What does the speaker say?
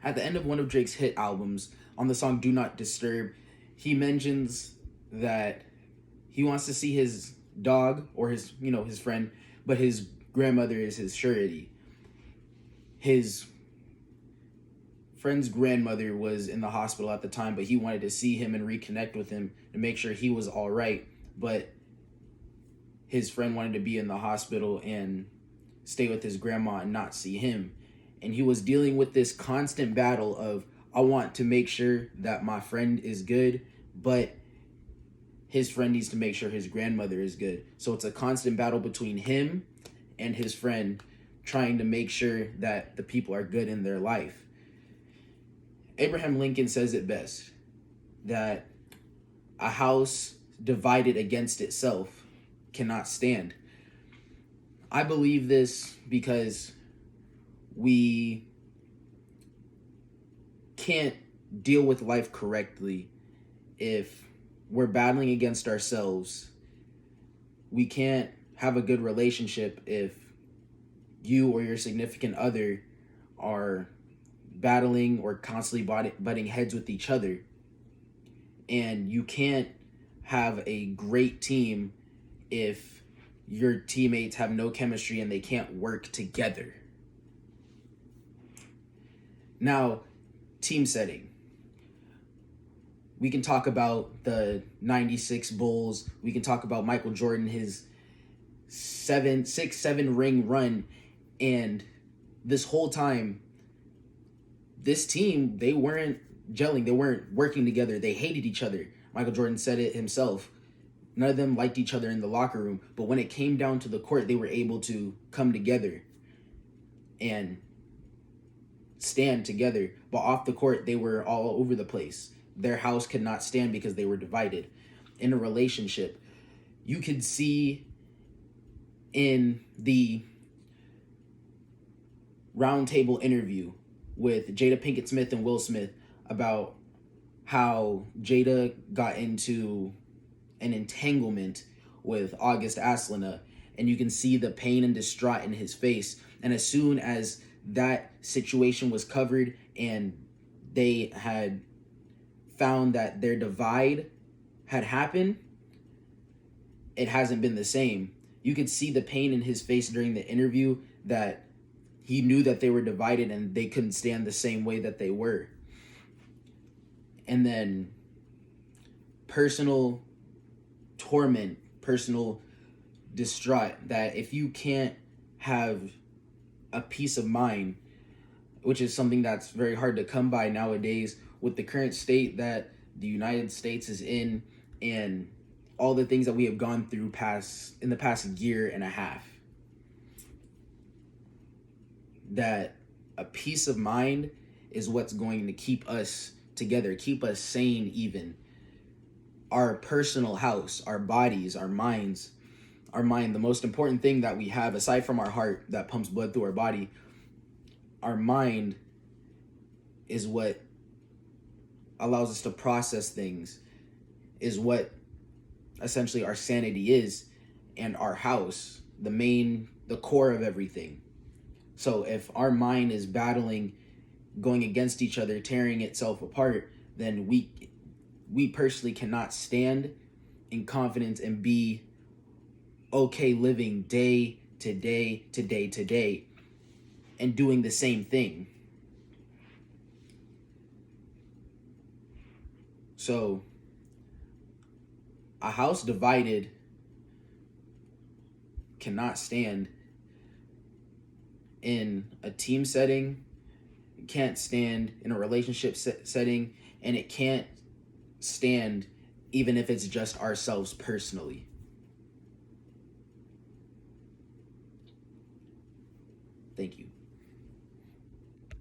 At the end of one of Drake's hit albums, on the song Do Not Disturb, he mentions that he wants to see his dog or his friend, but his grandmother is his surety. His friend's grandmother was in the hospital at the time, but he wanted to see him and reconnect with him to make sure he was all right. But his friend wanted to be in the hospital and stay with his grandma and not see him. And he was dealing with this constant battle of, I want to make sure that my friend is good, but his friend needs to make sure his grandmother is good. So it's a constant battle between him and his friend, trying to make sure that the people are good in their life. Abraham Lincoln says it best, that a house divided against itself cannot stand. I believe this because we can't deal with life correctly if we're battling against ourselves. We can't have a good relationship if you or your significant other are battling or constantly butting heads with each other. And you can't have a great team if your teammates have no chemistry and they can't work together. Now, team setting. We can talk about the 96 Bulls. We can talk about Michael Jordan, his 7 ring run. And this whole time, this team, they weren't gelling. They weren't working together. They hated each other. Michael Jordan said it himself. None of them liked each other in the locker room. But when it came down to the court, they were able to come together and stand together. But off the court, they were all over the place. Their house could not stand because they were divided. In a relationship, you could see in the roundtable interview with Jada Pinkett Smith and Will Smith about how Jada got into an entanglement with August Aslana, and you can see the pain and distraught in his face. And as soon as that situation was covered and they had found that their divide had happened, it hasn't been the same. You could see the pain in his face during the interview, that he knew that they were divided and they couldn't stand the same way that they were. And then personal torment, personal distraught, that if you can't have a peace of mind, which is something that's very hard to come by nowadays with the current state that the United States is in and all the things that we have gone through in the past year and a half, that a peace of mind is what's going to keep us together, keep us sane even. Our personal house, our bodies, our minds, our mind, the most important thing that we have aside from our heart that pumps blood through our body, our mind is what allows us to process things, is what essentially our sanity is, and our house, the core of everything. So if our mind is battling, going against each other, tearing itself apart, then we personally cannot stand in confidence and be okay living day to day to day to day and doing the same thing. So a house divided cannot stand in a team setting, it can't stand in a relationship setting, and it can't stand even if it's just ourselves personally. Thank you.